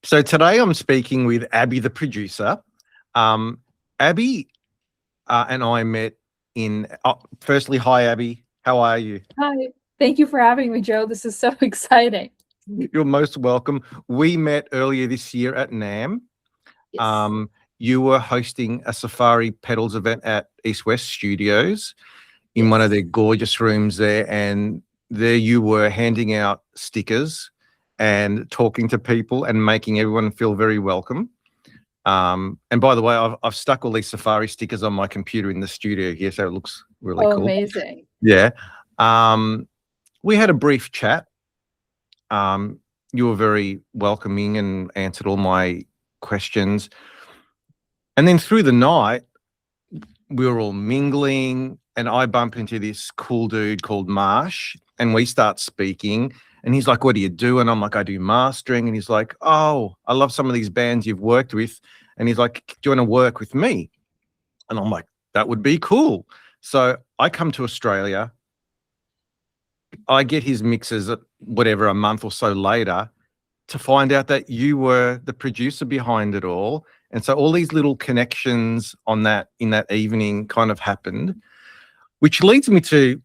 So today I'm speaking with Abby, the producer. Abby and I met in. Firstly, hi Abby. How are you? Hi. Thank you for having me, Joe. This is so exciting. You're most welcome. We met earlier this year at NAM. Yes. You were hosting a Safari Pedals event at East West Studios in one of Yes. their gorgeous rooms there, and there you were handing out stickers and talking to people and making everyone feel very welcome. And by the way, I've stuck all these Safari stickers on my computer in the studio here, so it looks really Oh, cool. amazing. Yeah. We had a brief chat. You were very welcoming and answered all my questions. And then through the night, we were all mingling, and I bump into this cool dude called Marsh, and we start speaking. And he's like, "What do you do?" And I'm like, "I do mastering." And he's like, "Oh, I love some of these bands you've worked with." And he's like, "Do you want to work with me?" And I'm like, "That would be cool." So I come to Australia. I get his mixes at whatever a month or so later to find out that you were the producer behind it all. And so all these little connections on that in that evening kind of happened, which leads me to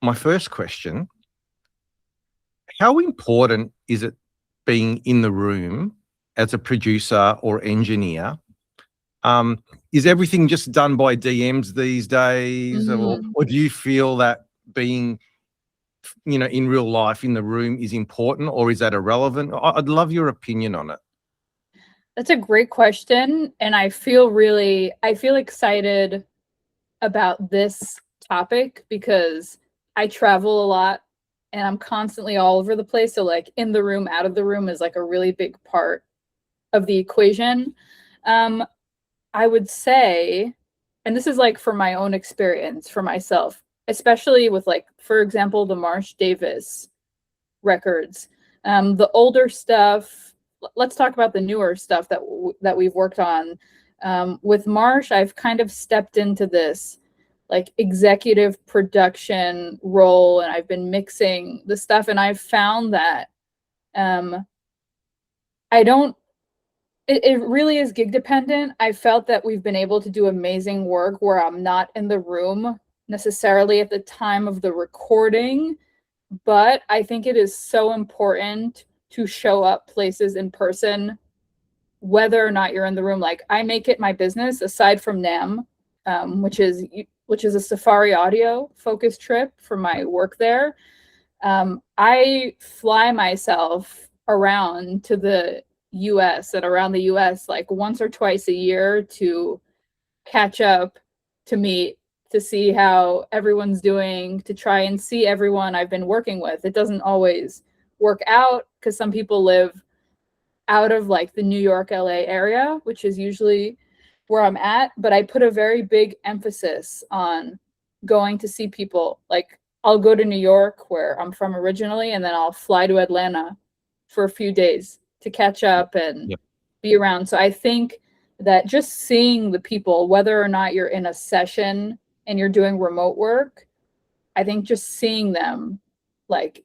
my first question. How important is it being in the room as a producer or engineer? Is everything just done by DMs these days, Mhm. or do you feel that being, in real life in the room is important, or is that irrelevant? I'd love your opinion on it. That's a great question, and I feel excited about this topic because I travel a lot and I'm constantly all over the place. So like in the room, out of the room is like a really big part of the equation. Um, I would say, and this is like from my own experience for myself, especially with like, for example, the Marsh Davis records. The older stuff, let's talk about the newer stuff that we've worked on. With Marsh, I've kind of stepped into this like executive production role, and I've been mixing the stuff, and I've found that um, I don't. It really is gig dependent. I felt that we've been able to do amazing work where I'm not in the room necessarily at the time of the recording, but I think it is so important to show up places in person, whether or not you're in the room. Like I make it my business, aside from NAM, which is a Safari Audio focus trip for my work there. I fly myself around to the US and around the US like once or twice a year to catch up, to meet, to see how everyone's doing, to try and see everyone I've been working with. It doesn't always work out because some people live out of like the New York, LA area, which is usually where I'm at. But I put a very big emphasis on going to see people. Like I'll go to New York, where I'm from originally, and then I'll fly to Atlanta for a few days to catch up and Yep. be around. So I think that just seeing the people, whether or not you're in a session and you're doing remote work, I think just seeing them, like,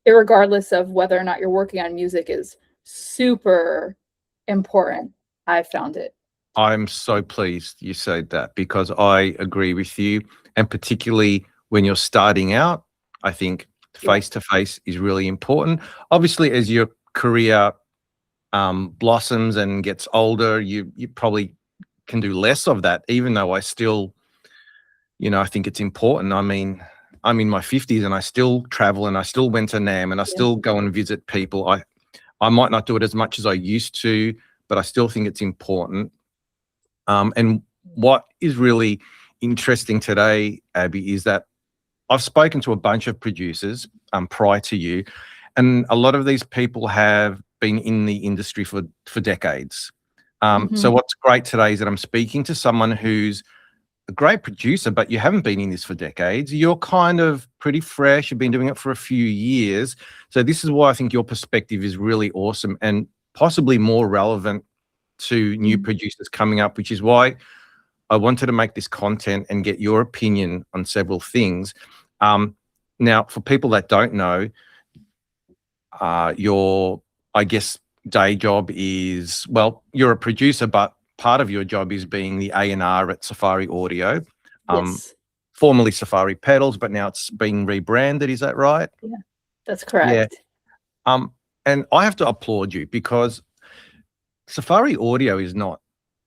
irregardless of whether or not you're working on music, is super important. I found it. I'm so pleased you said that because I agree with you. And particularly when you're starting out, I think Yeah. face to face is really important. Obviously, as your career blossoms and gets older, you probably can do less of that, even though I still, I think it's important. I mean, I'm in my 50s and I still travel and I still went to NAM and I Yeah. still go and visit people. I might not do it as much as I used to, but I still think it's important. And what is really interesting today, Abby, is that I've spoken to a bunch of producers prior to you, and a lot of these people have been in the industry for decades. So Mm-hmm. what's great today is that I'm speaking to someone who's a great producer, but you haven't been in this for decades. You're kind of pretty fresh. You've been doing it for a few years. So this is why I think your perspective is really awesome and possibly more relevant to new Mm-hmm. producers coming up, which is why I wanted to make this content and get your opinion on several things. Now, for people that don't know, your, I guess, day job is, well, you're a producer, but part of your job is being the A&R at Safari Audio, Yes. formerly Safari Pedals, but now it's being rebranded. Is that right? Yeah, that's Yeah. correct. And I have to applaud you because Safari Audio is not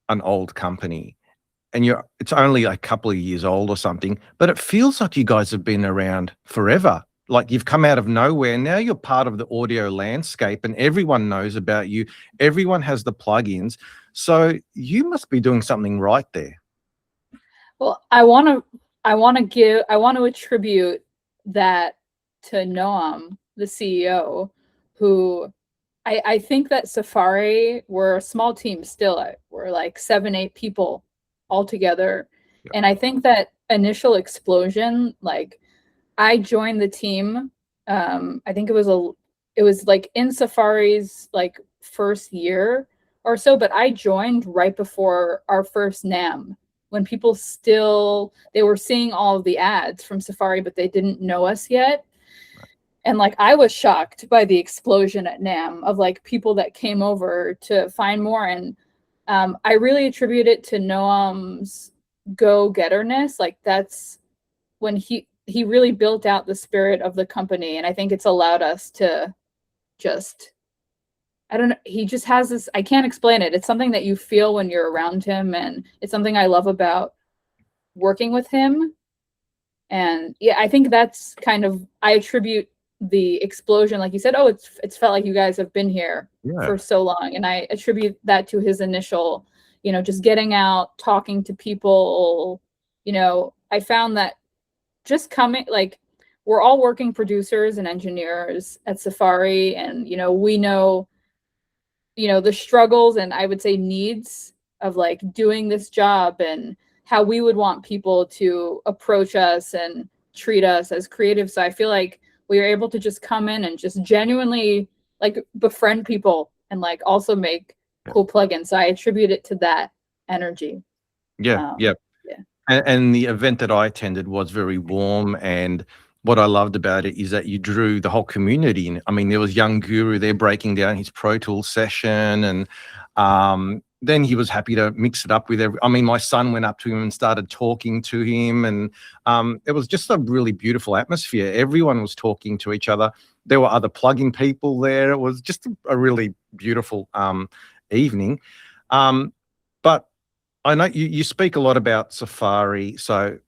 an old company, and it's only a couple of years old or something, but it feels like you guys have been around forever. Like you've come out of nowhere. Now you're part of the audio landscape and everyone knows about you. Everyone has the plugins. So you must be doing something right there. Well, I want to attribute that to Noam, the CEO, who I think that Safari, we're a small team still. We're like 7-8 people all together. Yep. And I think that initial explosion, like I joined the team. I think it was like in Safari's like first year or so, but I joined right before our first NAM, when people they were seeing all of the ads from Safari, but they didn't know us yet. And like I was shocked by the explosion at NAM of like people that came over to find more. And I really attribute it to Noam's go-getterness. Like that's when he really built out the spirit of the company. And I think it's allowed us to just, I don't know, he just has this, I can't explain it. It's something that you feel when you're around him. And it's something I love about working with him. And yeah, I think that's kind of, I attribute the explosion, like you said, oh, it's felt like you guys have been here for so long. And I attribute that to his initial, just getting out, talking to people. I found that just coming, like we're all working producers and engineers at Safari, and we know the struggles and I would say needs of like doing this job and how we would want people to approach us and treat us as creatives. So I feel like we were able to just come in and just genuinely like befriend people and like also make cool plugins. So I attribute it to that energy. Yeah. And the event that I attended was very warm, and what I loved about it is that you drew the whole community in. I mean, there was young Guru there breaking down his Pro Tools session, and then he was happy to mix it up with my son went up to him and started talking to him, and it was just a really beautiful atmosphere. Everyone was talking to each other. There were other plugin people there. It was just a really beautiful evening. But I know you speak a lot about Safari, so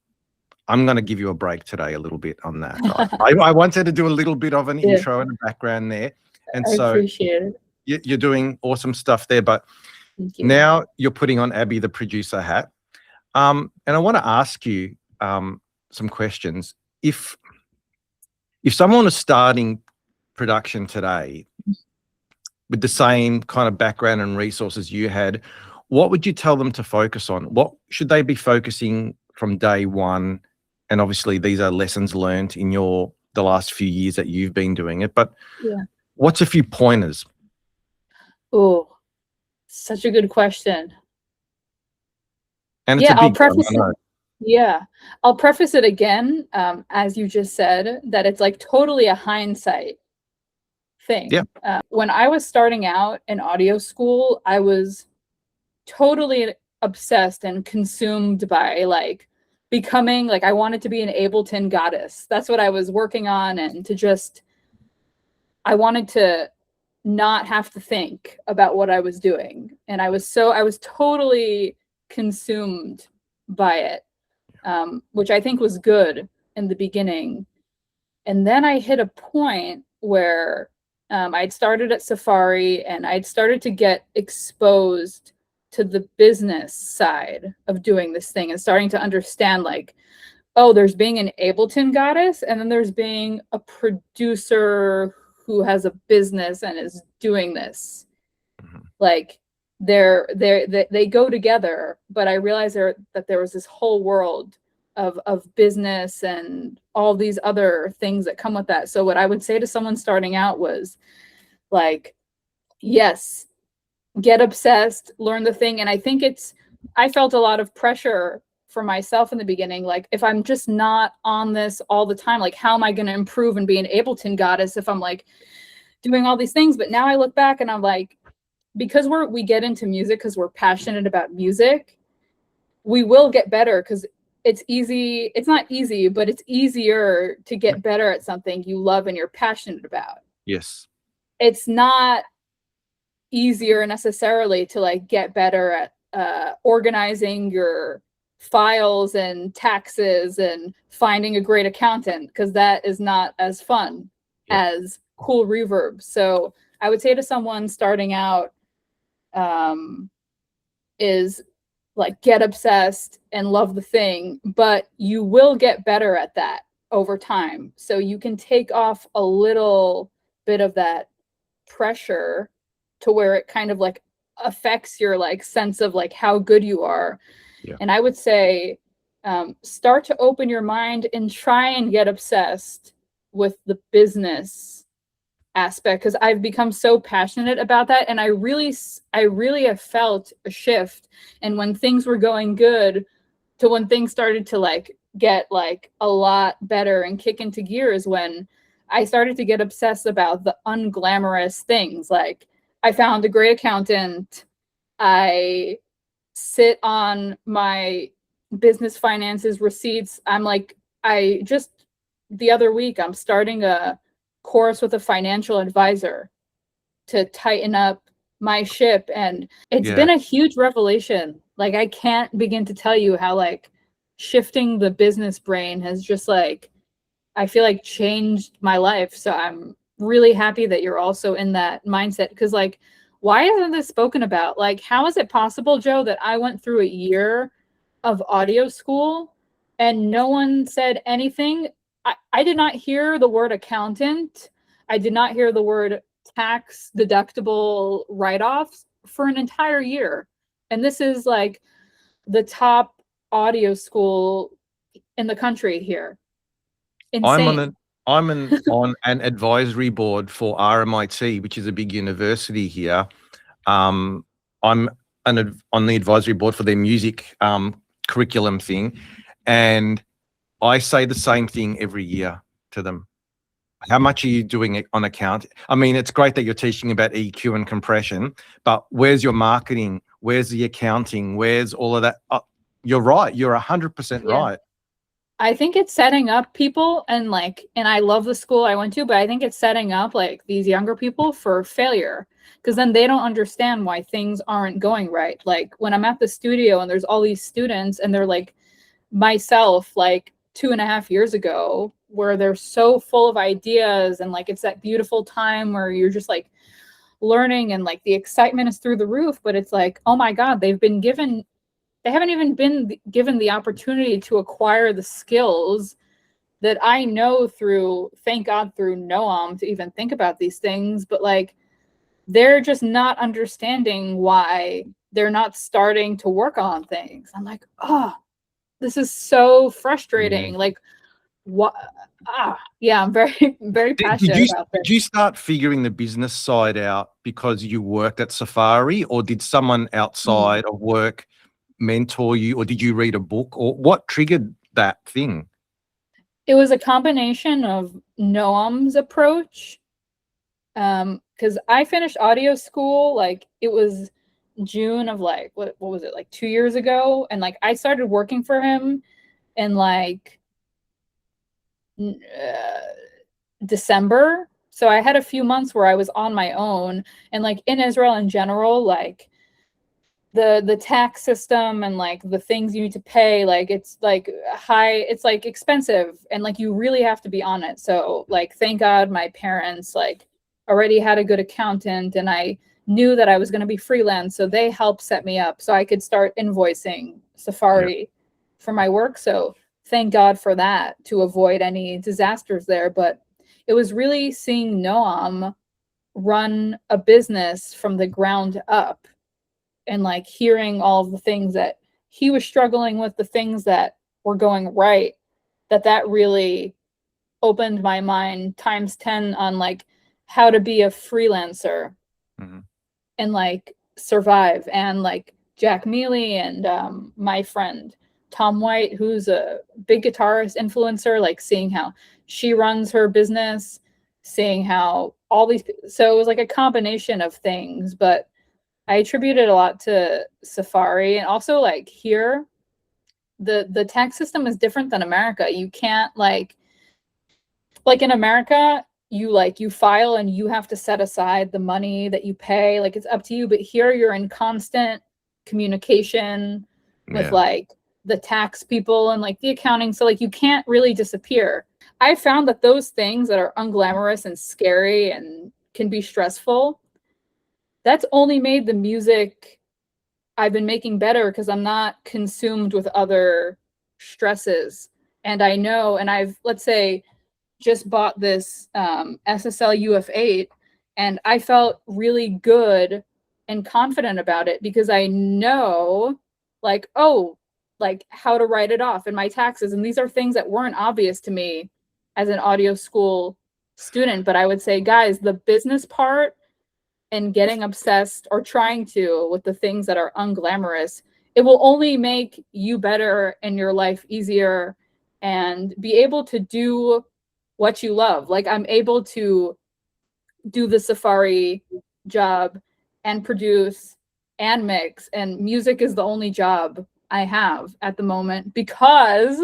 I'm going to give you a break today a little bit on that. I wanted to do a little bit of an intro and a background there. And I appreciate it. You're doing awesome stuff there, but now you're putting on Abby, the producer hat. And I want to ask you some questions. If someone was starting production today with the same kind of background and resources you had, what would you tell them to focus on? What should they be focusing from day one? And obviously these are lessons learned in the last few years that you've been doing it, but what's a few pointers? Oh, such a good question. And it's I'll preface it. I'll preface it again, as you just said, that it's like totally a hindsight thing. When I was starting out in audio school, I was totally obsessed and consumed by like becoming, like I wanted to be an Ableton goddess. That's what I was working on, and I wanted to not have to think about what I was doing. And I was totally consumed by it, which I think was good in the beginning. And then I hit a point where I'd started at Safari and I'd started to get exposed to the business side of doing this thing and starting to understand like, oh, there's being an Ableton goddess, and then there's being a producer who has a business and is doing this. Like they go together, but I realized that there was this whole world of business and all these other things that come with that. So what I would say to someone starting out was like, yes, get obsessed, learn the thing. And I think I felt a lot of pressure for myself in the beginning. Like, if I'm just not on this all the time, like, how am I going to improve and be an Ableton goddess if I'm like doing all these things. But now I look back and I'm like, because we get into music because we're passionate about music, we will get better because it's easy. It's not easy, but it's easier to get better at something you love and you're passionate about. Yes. It's not easier necessarily to like get better at organizing your files and taxes and finding a great accountant, because that is not as fun as cool reverb. So I would say to someone starting out, is like get obsessed and love the thing, but you will get better at that over time. So you can take off a little bit of that pressure to where it kind of like affects your like sense of like how good you are. And I would say start to open your mind and try and get obsessed with the business aspect, because I've become so passionate about that, and I really have felt a shift. And when things were going good to when things started to like get like a lot better and kick into gears, when I started to get obsessed about the unglamorous things. Like I found a great accountant. I sit on my business finances receipts. I'm like, I just the other week I'm starting a course with a financial advisor to tighten up my ship, and it's been a huge revelation. Like I can't begin to tell you how like shifting the business brain has just like, I feel like changed my life. So I'm really happy that you're also in that mindset, because like, why isn't this spoken about? Like, how is it possible, Joe, that I went through a year of audio school and no one said anything? I did not hear the word accountant. I did not hear the word tax deductible write-offs for an entire year. And this is like the top audio school in the country here. Insane. I'm on an advisory board for RMIT, which is a big university here. I'm on the advisory board for their music curriculum thing, and I say the same thing every year to them. How much are you doing it on account? I mean, it's great that you're teaching about EQ and compression, but where's your marketing? Where's the accounting? Where's all of that? You're right. You're 100% right. I think it's setting up people, and I love the school I went to, but I think it's setting up like these younger people for failure, because then they don't understand why things aren't going right. Like when I'm at the studio and there's all these students and they're like myself, like 2.5 years ago, where they're so full of ideas, and like it's that beautiful time where you're just like learning and like the excitement is through the roof, but it's like, oh my God, they haven't even been given the opportunity to acquire the skills that I know through, thank God, through Noam to even think about these things. But like, they're just not understanding why they're not starting to work on things. I'm like, oh, this is so frustrating. Like, what? Yeah, I'm very, very passionate about this. Did you start figuring the business side out because you worked at Safari, or did someone outside of work mentor you, or did you read a book, or what triggered that thing? It was a combination of Noam's approach, because I finished audio school, like it was June of like what was it, like 2 years ago, and like I started working for him in like December. So I had a few months where I was on my own, and like in Israel in general, like the tax system and like the things you need to pay, like it's like high, it's like expensive, and like you really have to be on it. So like thank God my parents like already had a good accountant, and I knew that I was going to be freelance, so they helped set me up so I could start invoicing Safari for my work. So thank God for that, to avoid any disasters there. But it was really seeing Noam run a business from the ground up, and like hearing all of the things that he was struggling with, the things that were going right, that really opened my mind times 10 on like how to be a freelancer and like survive. And like Jack Mealy and my friend Tom White, who's a big guitarist influencer, like seeing how she runs her business, seeing how all these, so it was like a combination of things, but I attribute it a lot to Safari. And also like here, the tax system is different than America. You can't like in America, you file and you have to set aside the money that you pay. Like it's up to you. But here you're in constant communication with Yeah. like the tax people and like the accounting. So like you can't really disappear. I found that those things that are unglamorous and scary and can be stressful, that's only made the music I've been making better because I'm not consumed with other stresses. And I know, and I've, let's say, just bought this SSL UF8, and I felt really good and confident about it because I know, like, oh, like how to write it off in my taxes. And these are things that weren't obvious to me as an audio school student. But I would say, guys, the business part and getting obsessed or trying to with the things that are unglamorous, it will only make you better and your life easier and be able to do what you love. Like I'm able to do the Safari job and produce and mix, and music is the only job I have at the moment because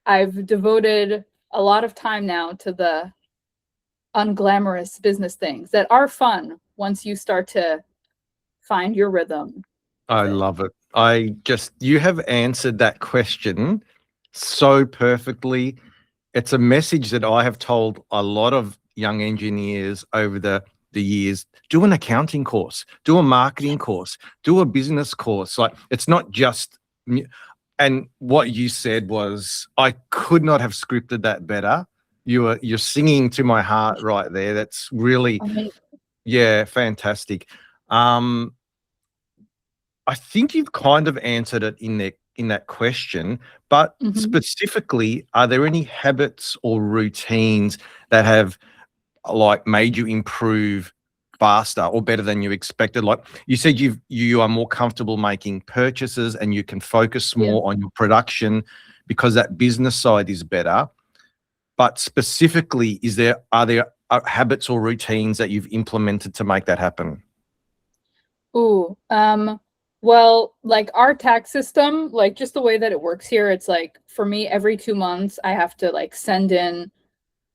I've devoted a lot of time now to the unglamorous business things that are fun once you start to find your rhythm. I love it. You have answered that question so perfectly. It's a message that I have told a lot of young engineers over the years. Do an accounting course, do a marketing course, do a business course. Like it's not just, and what you said was, I could not have scripted that better. You're singing to my heart right there. That's really, yeah, fantastic. I think you've kind of answered it in that question, but specifically, are there any habits or routines that have like made you improve faster or better than you expected? Like you said, you are more comfortable making purchases and you can focus more on your production because that business side is better. But specifically, are there habits or routines that you've implemented to make that happen? Ooh, well, like our tax system, like just the way that it works here, it's like for me, every 2 months, I have to like send in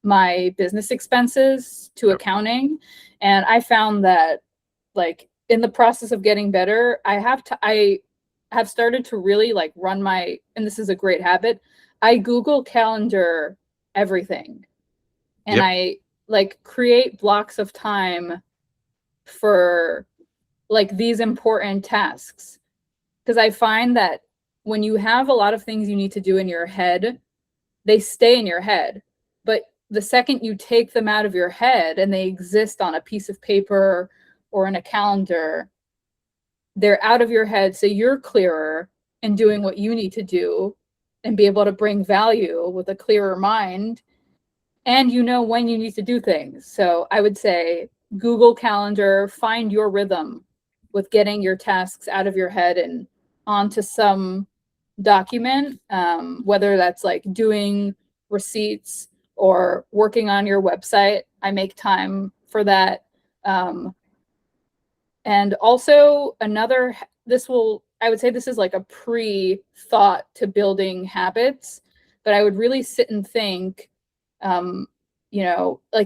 my business expenses to accounting. And I found that like in the process of getting better, I have started to really like run my, and this is a great habit, I Google Calendar everything. And I like create blocks of time for like these important tasks. Because I find that when you have a lot of things you need to do in your head, they stay in your head. But the second you take them out of your head and they exist on a piece of paper or in a calendar, they're out of your head. So you're clearer in doing what you need to do and be able to bring value with a clearer mind. And you know when you need to do things. So I would say Google Calendar, find your rhythm with getting your tasks out of your head and onto some document, whether that's like doing receipts or working on your website. I make time for that. And also I would say this is like a pre-thought to building habits, but I would really sit and think, like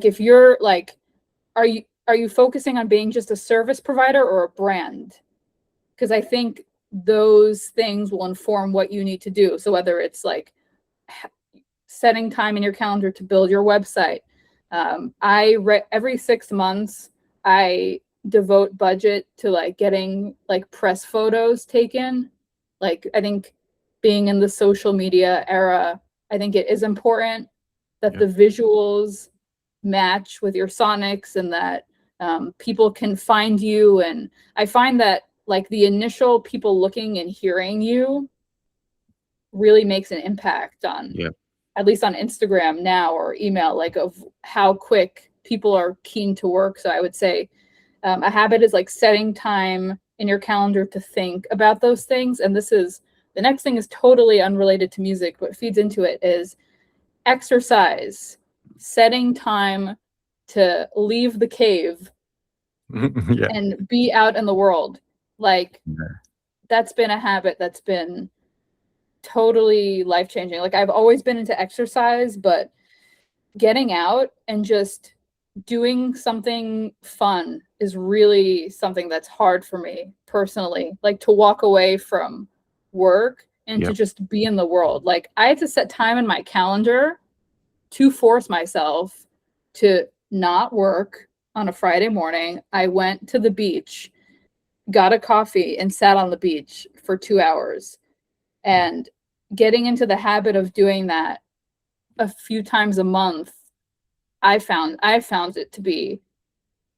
if you're like, are you focusing on being just a service provider or a brand? Because I think those things will inform what you need to do. So whether it's like setting time in your calendar to build your website, every 6 months I devote budget to like getting like press photos taken. Like I think being in the social media era, I think it is important that the visuals match with your sonics and that people can find you. And I find that like the initial people looking and hearing you really makes an impact on, at least on Instagram now or email, like of how quick people are keen to work. So I would say a habit is like setting time in your calendar to think about those things. And the next thing is totally unrelated to music, but feeds into it is exercise. setting time to leave the cave Yeah. and be out in the world. Like, Yeah. that's been a habit that's been totally life-changing. Like, I've always been into exercise, but getting out and just doing something fun is really something that's hard for me personally. Like, to walk away from work and to Yep. just be in the world. Like, I had to set time in my calendar to force myself to not work on a Friday morning. I went to the beach, got a coffee, and sat on the beach for 2 hours. And getting into the habit of doing that a few times a month, I found it to be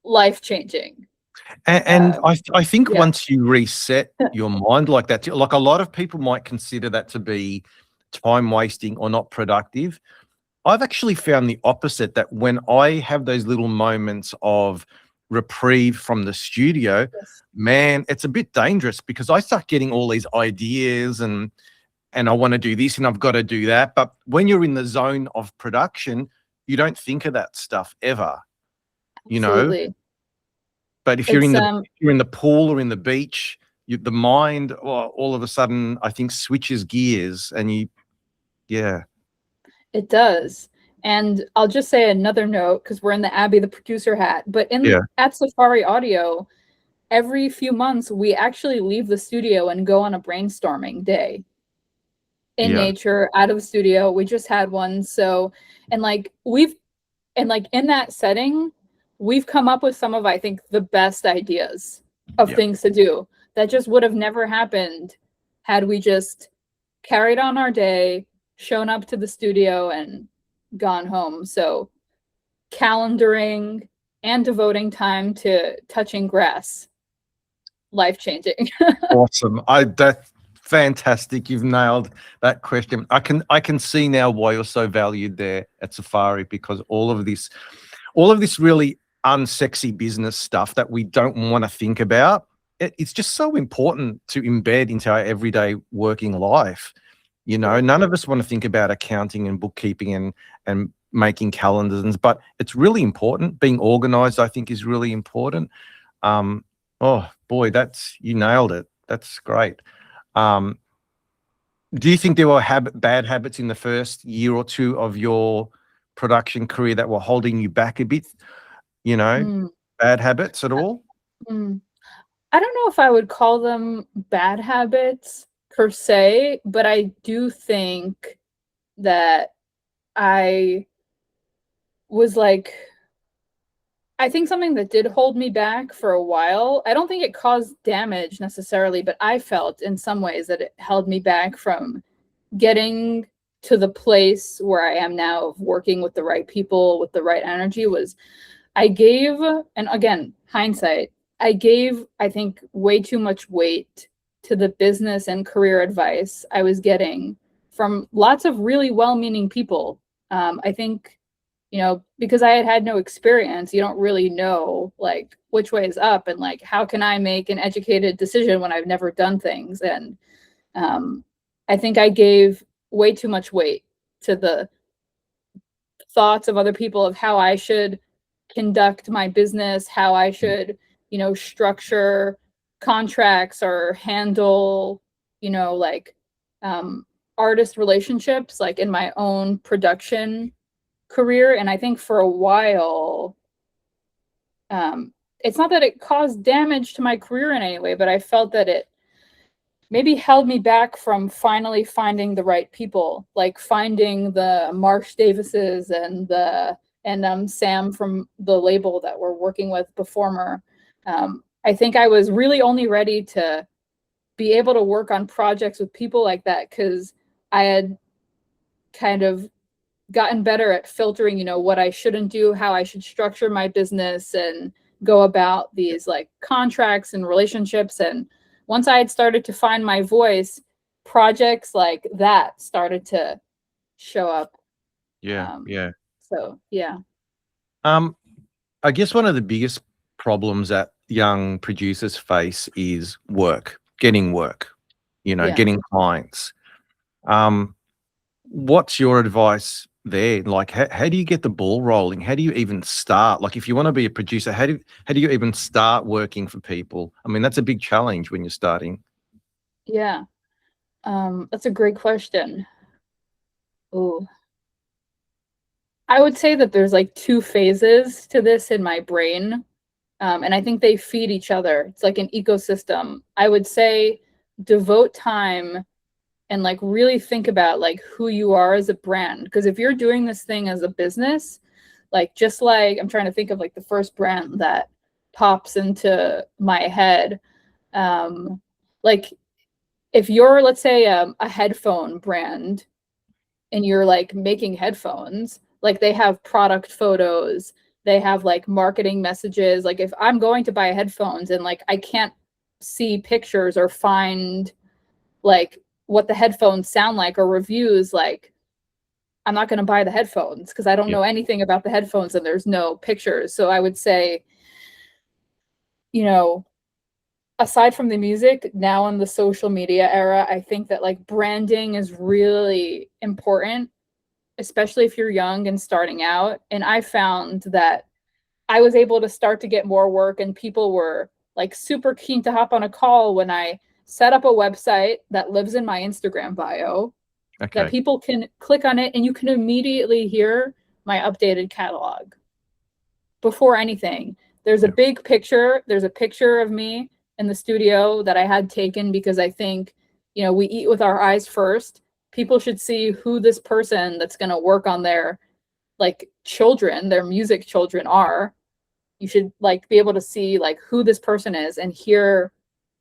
life changing. And I think Yeah. once you reset your mind like that, like a lot of people might consider that to be time wasting or not productive. I've actually found the opposite, that when I have those little moments of reprieve from the studio, Yes. man, it's a bit dangerous because I start getting all these ideas and I want to do this and I've got to do that. But when you're in the zone of production, you don't think of that stuff ever, you know. Absolutely. But if It's you're in the pool or in the beach, the mind all of a sudden, I think, switches gears and yeah, It does. And I'll just say another note, because we're in the Abby the producer hat, but yeah, at Safari Audio, every few months we actually leave the studio and go on a brainstorming day in yeah, nature, out of the studio. We just had one. So, and like in that setting, we've come up with some of, I think, the best ideas of yeah. things to do that just would have never happened had we just carried on our day, shown up to the studio, and gone home. So, calendaring and devoting time to touching grass, life changing. Awesome. That's fantastic. You've nailed that question. I can see now why you're so valued there at Safari, because all of this really unsexy business stuff that we don't want to think about, it's just so important to embed into our everyday working life. You know, none of us want to think about accounting and bookkeeping and making calendars, but it's really important. Being organized, I think, is really important. Oh boy, you nailed it. That's great. Um, do you think there were bad habits in the first year or two of your production career that were holding you back a bit? You know, Mm, bad habits at all? mm. I don't know if I would call them bad habits per se, but I do think that I was like, I think something that did hold me back for a while, I don't think it caused damage necessarily, but I felt in some ways that it held me back from getting to the place where I am now of working with the right people, with the right energy. Was I gave, and again, hindsight, I gave, I think, way too much weight to the business and career advice I was getting from lots of really well-meaning people. I think, because I had no experience, you don't really know like which way is up and like how can I make an educated decision when I've never done things. And I think I gave way too much weight to the thoughts of other people of how I should conduct my business, how I should, structure contracts or handle, like artist relationships, like in my own production career. And I think for a while, it's not that it caused damage to my career in any way, but I felt that it maybe held me back from finally finding the right people, like finding the Marsh Davises and Sam from the label that we're working with, Performer. I think I was really only ready to be able to work on projects with people like that because I had kind of gotten better at filtering, what I shouldn't do, how I should structure my business and go about these like contracts and relationships. And once I had started to find my voice, projects like that started to show up. Yeah, yeah. So yeah. Um, I guess one of the biggest problems that young producers face is getting work, Yeah. getting clients. What's your advice there? Like, how do you get the ball rolling? How do you even start? Like, if you want to be a producer, how do you even start working for people? I mean, that's a big challenge when you're starting. Yeah. That's a great question. Ooh. I would say that there's like two phases to this in my brain. And I think they feed each other. It's like an ecosystem. I would say devote time and like really think about like who you are as a brand. Because if you're doing this thing as a business, like just like I'm trying to think of like the first brand that pops into my head. Like if you're, let's say, a headphone brand and you're like making headphones, like they have product photos, they have like marketing messages. Like if I'm going to buy headphones and like I can't see pictures or find like what the headphones sound like or reviews, like I'm not going to buy the headphones because I don't Yeah. know anything about the headphones and there's no pictures. So I would say, you know, aside from the music, now in the social media era, I think that like branding is really important, especially if you're young and starting out. And I found that I was able to start to get more work and people were like super keen to hop on a call when I set up a website that lives in my Instagram bio that Okay. people can click on it and you can immediately hear my updated catalog before anything. There's a Yeah. big picture. There's a picture of me in the studio that I had taken because I think, we eat with our eyes first. People should see who this person that's going to work on their like children, their music children are. You should like be able to see like who this person is and hear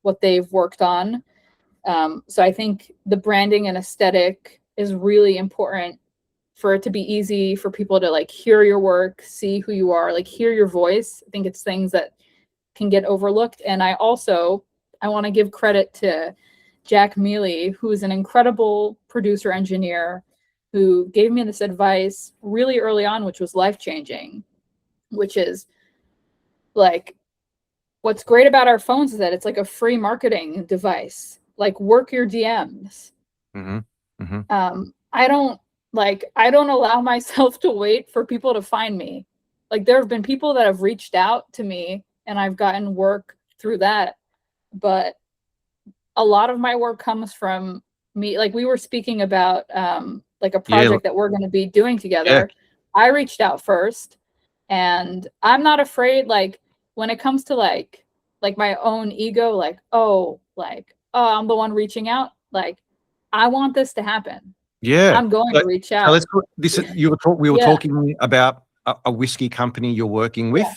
what they've worked on. So I think the branding and aesthetic is really important for it to be easy for people to like hear your work, see who you are, like hear your voice. I think it's things that can get overlooked. And I want to give credit to Jack Mealy, who is an incredible producer engineer who gave me this advice really early on, which was life-changing, which is like what's great about our phones is that it's like a free marketing device. Like work your DMs. Mm-hmm. Mm-hmm. I don't allow myself to wait for people to find me. Like there have been people that have reached out to me and I've gotten work through that, but a lot of my work comes from me. Like we were speaking about like a Yeah. project that we're going to be doing Yeah. together. I reached out first and I'm not afraid like when it comes to like my own ego like, oh, I'm the one reaching out, like I want this to happen. Yeah. I'm going So, to reach so out. let's put this. We were Yeah. talking about a whiskey company you're working with. Yeah.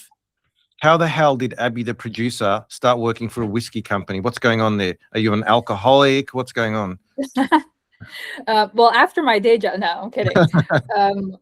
How the hell did Abby, the producer, start working for a whiskey company? What's going on there? Are you an alcoholic? What's going on? Well, after my day job, no, I'm kidding. um,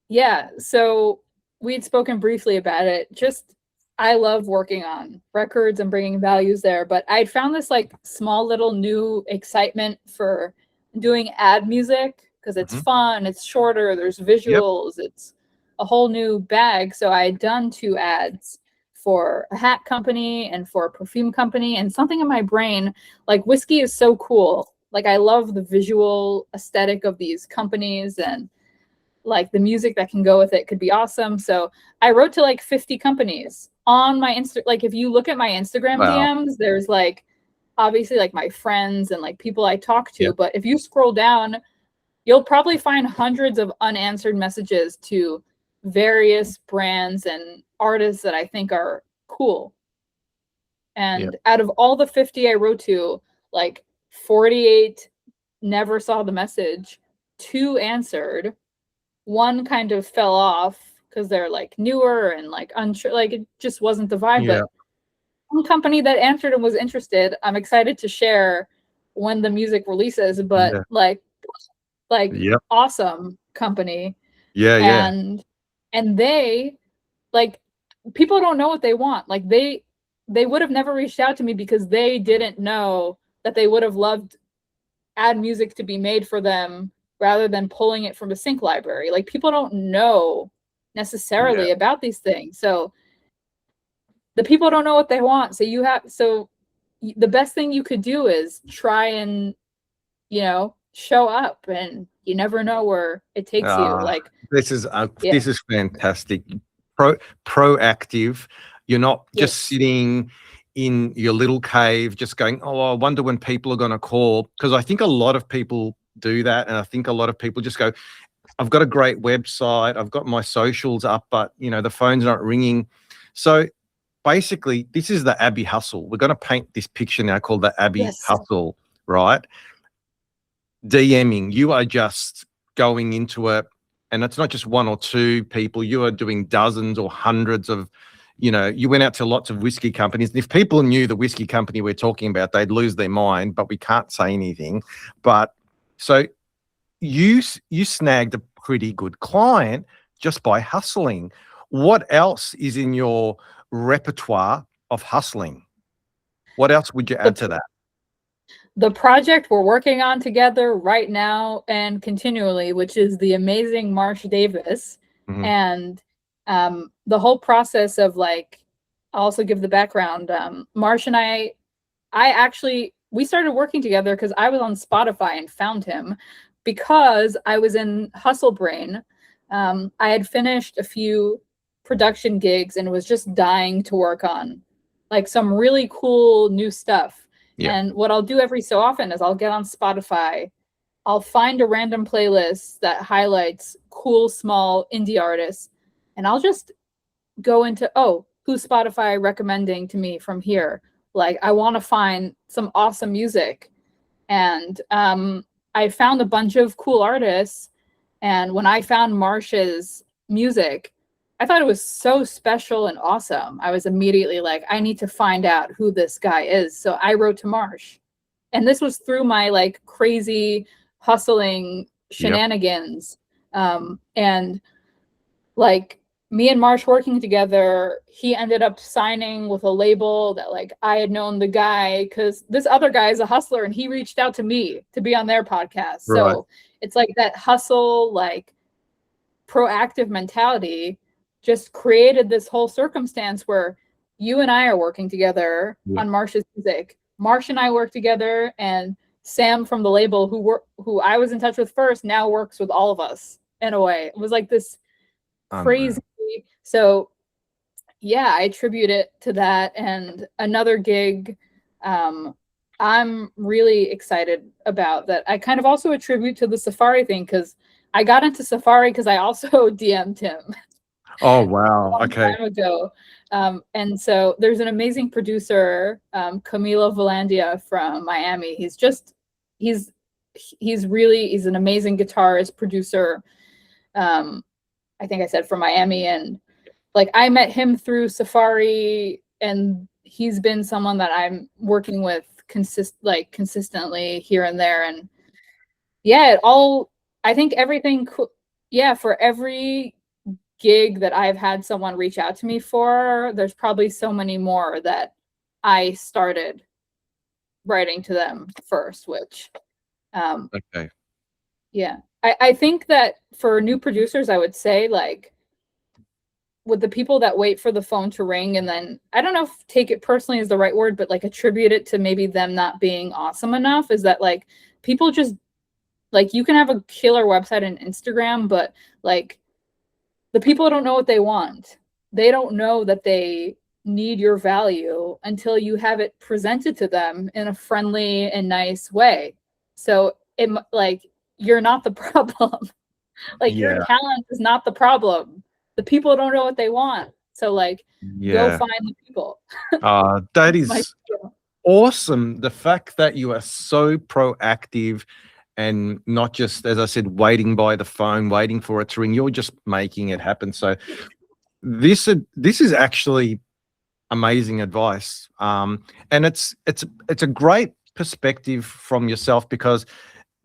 yeah, so we'd spoken briefly about it. Just, I love working on records and bringing values there, but I'd found this like small little new excitement for doing ad music because it's Mhm. fun, it's shorter, there's Yep. visuals, it's a whole new bag. So I had done 2 ads for a hat company and for a perfume company, and something in my brain, like whiskey is so cool. Like I love the visual aesthetic of these companies and like the music that can go with it could be awesome. So I wrote to like 50 companies on my Insta. Like if you look at my Instagram Wow. DMs, there's like obviously like my friends and like people I talk to. Yep. But if you scroll down, you'll probably find hundreds of unanswered messages to various brands and artists that I think are cool. Yep. And out of all the 50 I wrote to, like 48 never saw the message, 2 answered, 1 kind of fell off because they're like newer and like unsure, like it just wasn't the vibe. Yeah. But one company that answered and was interested, I'm excited to share when the music releases. But Yeah. like Yep. awesome company. Yeah. Yeah. And they like people don't know what they want. Like they would have never reached out to me because they didn't know that they would have loved ad music to be made for them rather than pulling it from a sync library. Like people don't know Yeah. necessarily about these things. So the people don't know what they want. So the best thing you could do is try and, show up, and you never know where it takes you. Like, this is yeah. this is fantastic. Proactive. You're not just sitting in your little cave just going, oh, I wonder when people are going to call. Because I think a lot of people do that. And I think a lot of people just go, I've got a great website, I've got my socials up, but the phone's not ringing. So basically, this is the Abby hustle. We're going to paint this picture now called the Abby hustle, right? DMing, you are just going into it, and it's not just one or two people, you are doing dozens or hundreds of, you went out to lots of whiskey companies. And if people knew the whiskey company we're talking about, they'd lose their mind, but we can't say anything. But so you snagged a pretty good client just by hustling. What else is in your repertoire of hustling? What else would you add to that? The project we're working on together right now and continually, which is the amazing Marsh Davis. Mhm. And the whole process of, like, I'll also give the background. Marsh and I actually, we started working together because I was on Spotify and found him because I was in Hustle Brain. I had finished a few production gigs and was just dying to work on like some really cool new stuff. Yeah. And what I'll do every so often is I'll get on Spotify, I'll find a random playlist that highlights cool, small indie artists, and I'll just go into, oh, who's Spotify recommending to me from here? Like, I want to find some awesome music. And I found a bunch of cool artists. And when I found Marsh's music, I thought it was so special and awesome. I was immediately like, I need to find out who this guy is. So I wrote to Marsh. And this was through my like crazy hustling shenanigans. And like me and Marsh working together, he ended up signing with a label that like I had known the guy because this other guy is a hustler and he reached out to me to be on their podcast. Right. So it's like that hustle, like proactive mentality just created this whole circumstance where you and I are working together on Marsh's music. Marsh and I work together, and Sam from the label, who I was in touch with first, now works with all of us in a way. It was like this crazy. So yeah, I attribute it to that. And another gig I'm really excited about that I kind of also attribute to the Safari thing, because I got into Safari because I also DM'd him. Oh, wow. Okay. Time ago. And so there's an amazing producer, Camilo Volandia from Miami. He's an amazing guitarist, producer. I think I said from Miami, and like I met him through Safari, and he's been someone that I'm working with consistently here and there. And yeah, I think everything for every gig that I've had someone reach out to me for, there's probably so many more that I started writing to them first, which Okay. yeah. I think that for new producers, I would say, like, with the people that wait for the phone to ring and then, I don't know if take it personally is the right word, but like attribute it to maybe them not being awesome enough, is that like people just, like, you can have a killer website and Instagram, but like the people don't know what they want. They don't know that they need your value until you have it presented to them in a friendly and nice way. So it, like, you're not the problem. Like your talent is not the problem. The people don't know what they want. So like, go find the people. That is awesome. The fact that you are so proactive and not just, as I said, waiting by the phone, waiting for it to ring, you're just making it happen. So this is actually amazing advice. And it's a great perspective from yourself, because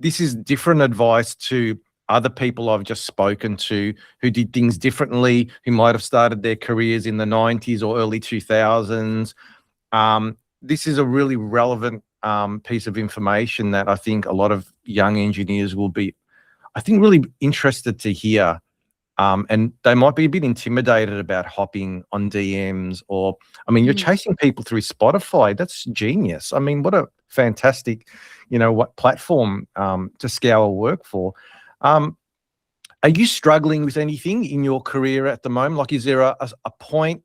this is different advice to other people I've just spoken to who did things differently, who might have started their careers in the 90s or early 2000s. This is a really relevant piece of information that I think a lot of young engineers will be, I think, really interested to hear. And they might be a bit intimidated about hopping on DMs, or, I mean, you're chasing people through Spotify. That's genius. I mean, what a fantastic, what platform to scour work for. Are you struggling with anything in your career at the moment? Like, is there a point,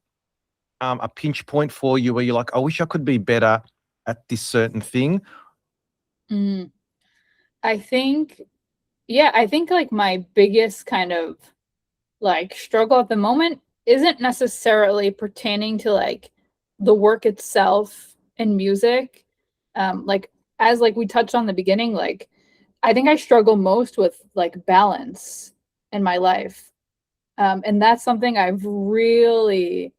a pinch point for you where you're like, I wish I could be better at this certain thing? Mm, I think, I think like my biggest kind of like struggle at the moment isn't necessarily pertaining to like the work itself in music. Like as like we touched on the beginning, like I think I struggle most with like balance in my life. And that's something I've really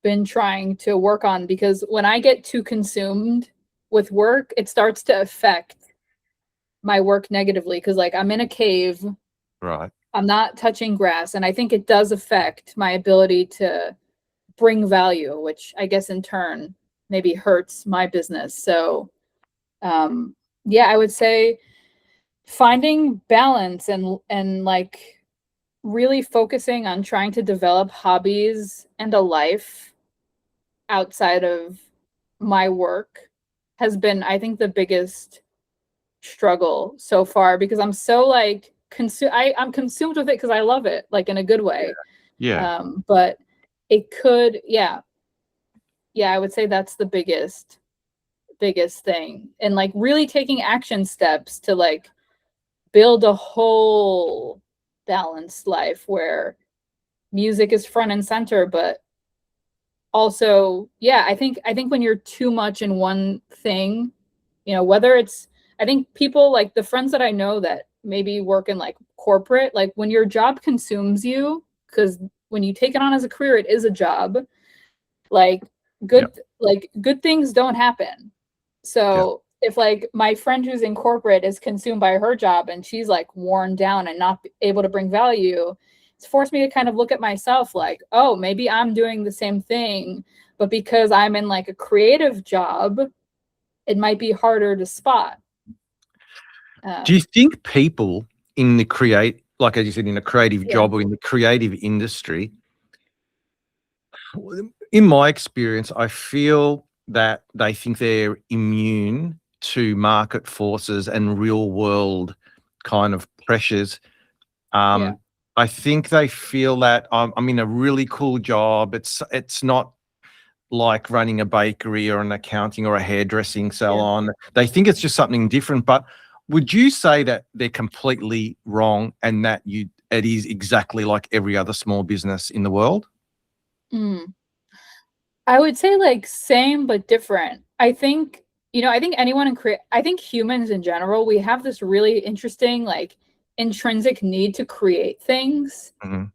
been trying to work on, because when I get too consumed with work, it starts to affect my work negatively, because like I'm in a cave, Right. I'm not touching grass, and I think it does affect my ability to bring value, which I guess in turn maybe hurts my business. So yeah, I would say finding balance and like really focusing on trying to develop hobbies and a life outside of my work has been, I think, the biggest struggle so far, because I'm so like I'm consumed with it because I love it, like in a good way. Yeah. But it could, I would say that's the biggest thing. And like really taking action steps to like build a whole balanced life where music is front and center, but also, I think when you're too much in one thing, whether it's, I think people like the friends that I know that maybe work in like corporate, like when your job consumes you, because when you take it on as a career, it is a job. Like good things don't happen. Yeah. So if like my friend who's in corporate is consumed by her job and she's like worn down and not able to bring value, it's forced me to kind of look at myself like, oh, maybe I'm doing the same thing, but because I'm in like a creative job, it might be harder to spot. Do you Um, think people in the like as you said, in a creative yeah, job or in the creative industry, in my experience, I feel that they think they're immune to market forces and real world kind of pressures. yeah, Um, I think they feel that I'm in a really cool job. It's not like running a bakery or an accounting or a hairdressing yeah. salon. They think it's just something different. But would you say that they're completely wrong and that it is exactly like every other small business in the world? Mm. I would say like same but different. I think, I think anyone in create, I think humans in general, we have this really interesting like intrinsic need to create things. Mhm.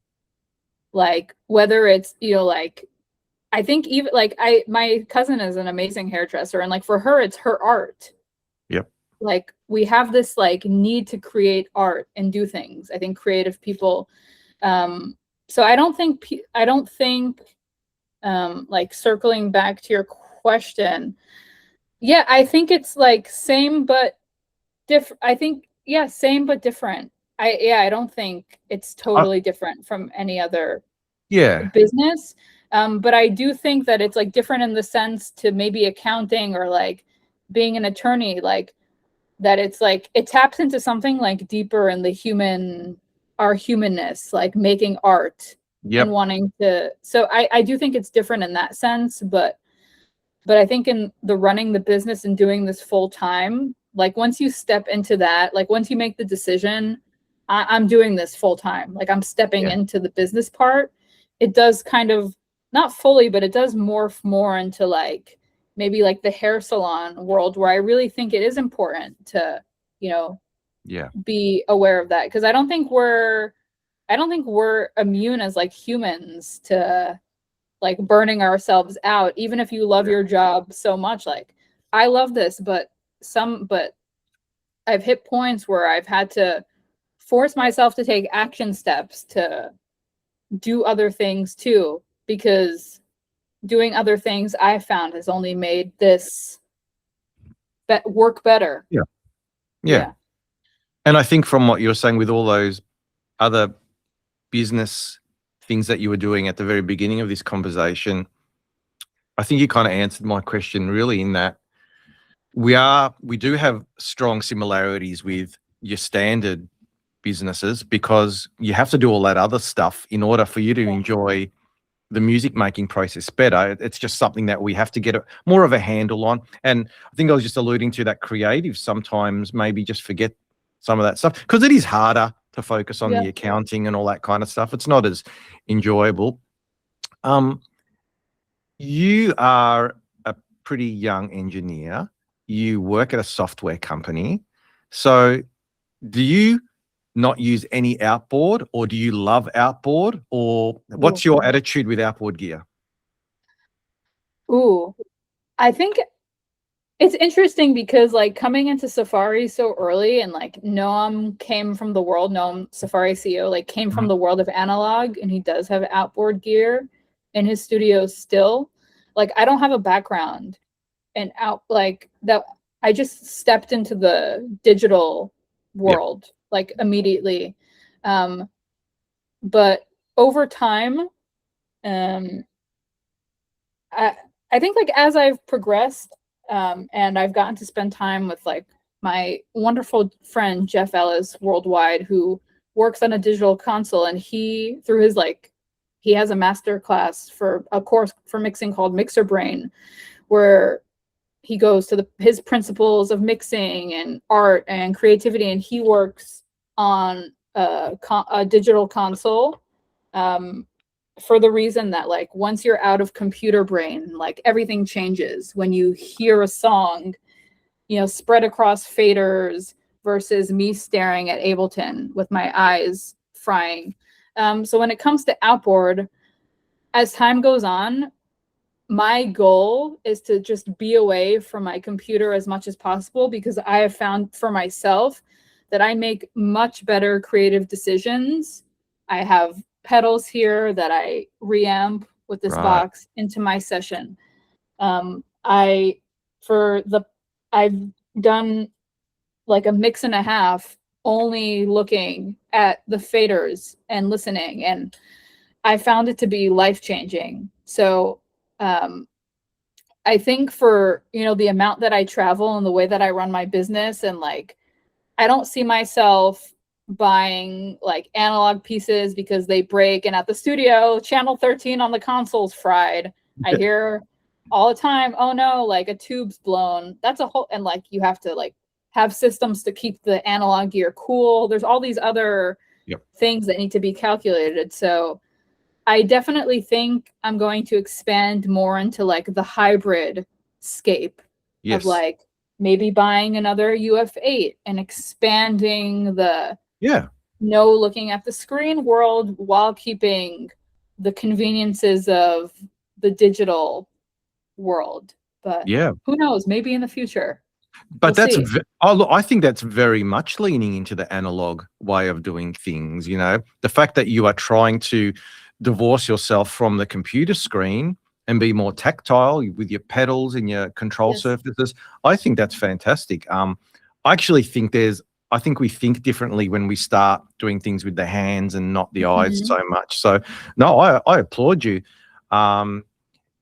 Like whether it's, like I think even like my cousin is an amazing hairdresser, and like for her it's her art. Yep. Like we have this like need to create art and do things. I think creative people so I don't think like circling back to your question, yeah, I think it's like same but different. I think, yeah, same but different. I don't think it's I, totally different from any other yeah. business. But I do think that it's like different in the sense to maybe accounting or like being an attorney, like that it's like it taps into something like deeper in the our humanness, like making art and Yep. wanting to. So I do think it's different in that sense, but I think in the running the business and doing this full time, like once you step into that, like once you make the decision, I'm doing this full time, like I'm stepping Yeah. into the business part, it does kind of not fully, but it does morph more into like maybe like the hair salon world where I really think it is important to, you know, Yeah. be aware of that. Cause I don't think we're immune as like humans to like burning ourselves out, even if you love Yeah. your job so much. Like I love this, but I've hit points where I've had to force myself to take action steps to do other things too, because doing other things I found has only made this work better. Yeah. Yeah. Yeah. And I think from what you're saying with all those other business things that you were doing at the very beginning of this conversation, I think you kind of answered my question really in that We do have strong similarities with your standard businesses because you have to do all that other stuff in order for you to Yeah. enjoy the music making process better. It's just something that we have to get more of a handle on. And I think I was just alluding to that creative sometimes maybe just forget some of that stuff because it is harder to focus on Yeah. the accounting and all that kind of stuff. It's not as enjoyable. You are a pretty young engineer. You work at a software company. So do you not use any outboard, or do you love outboard, or Ooh. what's your attitude with outboard gear? Ooh. I think it's interesting because like coming into Safari so early and like Noam came from the world, Noam Safari CEO, like came from Mhm. the world of analog and he does have outboard gear in his studio still. Like I don't have a background and out like that. I just stepped into the digital Yeah. world like immediately. But over time, um I I think like as I've progressed, and I've gotten to spend time with like my wonderful friend Jeff Ellis worldwide, who works on a digital console, and he through his like he has a master class for a course for mixing called Mixer Brain, where he goes to his principles of mixing and art and creativity, and he works on a digital console. Um, for the reason that like once you're out of computer brain, like everything changes when you hear a song, spread across faders versus me staring at Ableton with my eyes frying. So when it comes to outboard, as time goes on, my goal is to just be away from my computer as much as possible because I have found for myself that I make much better creative decisions. I have pedals here that I reamp with this Right. box into my session. I for the I've done like a mix and a half only looking at the faders and listening, and I found it to be life changing. So um, I think for, the amount that I travel and the way that I run my business and like I don't see myself buying like analog pieces because they break and at the studio channel 13 on the console's fried. I hear all the time, oh no, like a tube's blown. That's a whole and like you have to like have systems to keep the analog gear cool. There's all these other Yep. things that need to be calculated. So I definitely think I'm going to expand more into like the hybrid scape of Yes. like maybe buying another UF8 and expanding the Yeah. no looking at the screen world while keeping the conveniences of the digital world. But Yeah. who knows? Maybe in the future. We'll But see. look, I think that's very much leaning into the analog way of doing things. The fact that you are trying to divorce yourself from the computer screen and be more tactile with your pedals and your control Yes. surfaces, I think that's fantastic. I actually I think we think differently when we start doing things with the hands and not the eyes Mhm. so much. So, no, I applaud you. Um,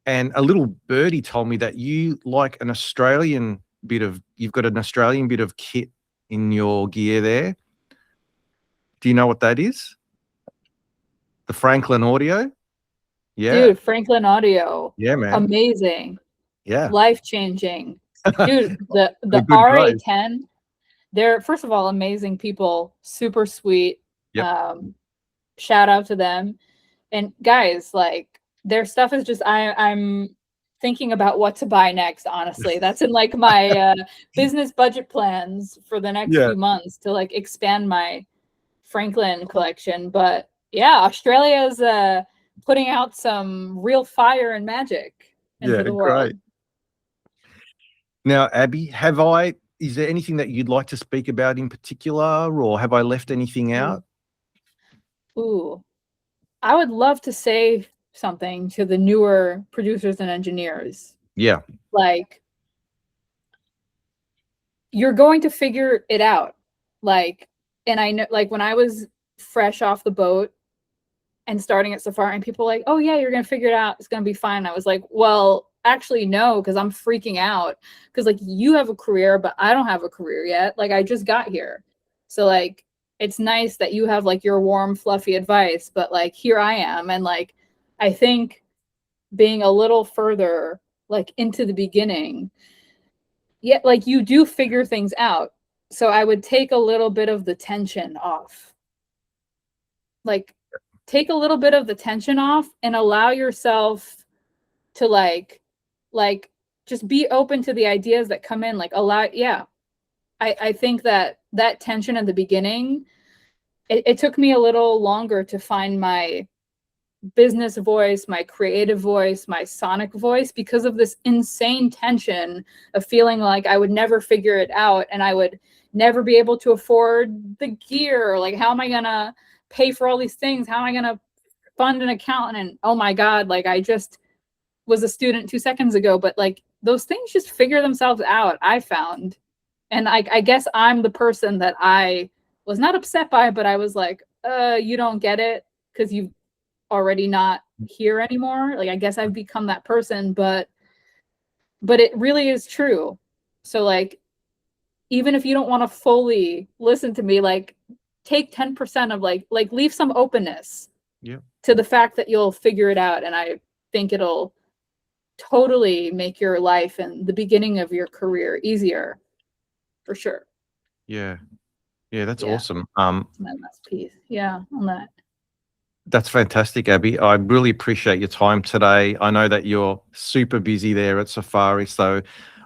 and a little birdie told me that you've got an Australian bit of kit in your gear there. Do you know what that is? The Franklin Audio? Yeah. Dude, Franklin Audio. Yeah, man. Amazing. Yeah. Life changing. Dude, They're the good guys. RA10, they're first of all amazing people, super sweet. Yep. Um, Shout out to them. And guys, like their stuff is just I'm thinking about what to buy next, honestly. That's in like my business budget plans for the next Yeah. few months to like expand my Franklin collection. But yeah, Australia's putting out some real fire and magic into Yeah, the great. world. Now, Abby, is there anything that you'd like to speak about in particular, or have I left anything out? Ooh, I would love to say something to the newer producers and engineers. Yeah. Like, you're going to figure it out. Like, and I know, like, when I was fresh off the boat and starting at Safari, and people were like, oh, yeah, you're going to figure it out. It's going to be fine. I was like, well, actually know, because I'm freaking out, because like you have a career but I don't have a career yet. Like I just got here, so like it's nice that you have like your warm fluffy advice, but like here I am, and like I think being a little further like into the beginning, yeah, like you do figure things out. So I would take a little bit of the tension off. Like take a little bit of the tension off and allow yourself to like just be open to the ideas that come in. Like allow, yeah. I think that that tension at the beginning, it took me a little longer to find my business voice, my creative voice, my sonic voice, because of this insane tension of feeling like I would never figure it out and I would never be able to afford the gear. Like, how am I gonna pay for all these things? How am I gonna fund an accountant? And oh my God, like I just was a student 2 seconds ago, but like those things just figure themselves out, I found. And I guess I'm the person that I was not upset by, but I was like, you don't get it because you've already not here anymore. Like I guess I've become that person, but it really is true. So like even if you don't want to fully listen to me, like take 10% of like leave some openness to the fact that you'll figure it out. And I think it'll totally make your life and the beginning of your career easier, for sure. Yeah, that's awesome. My last piece, on that. That's fantastic, Abby. I really appreciate your time today. I know that you're super busy there at Safari, so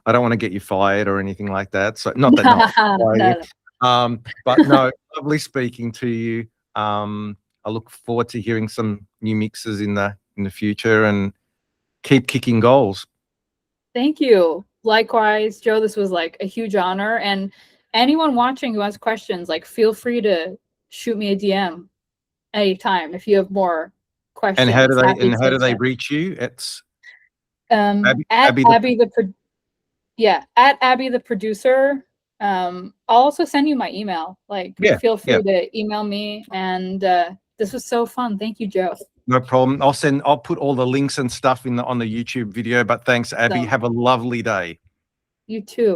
I don't want to get you fired or anything like that. So not that no. But no, lovely speaking to you. I look forward to hearing some new mixes in the future, and keep kicking goals. Thank you. Likewise, Joe, this was like a huge honor. And anyone watching who has questions, like feel free to shoot me a DM anytime if you have more questions. And how do they reach you? It's at Abby the producer. I'll also send you my email. Like feel free to email me. And this was so fun. Thank you, Joe. No problem. I'll put all the links and stuff on the YouTube video. But thanks, Abby. Have a lovely day. You too.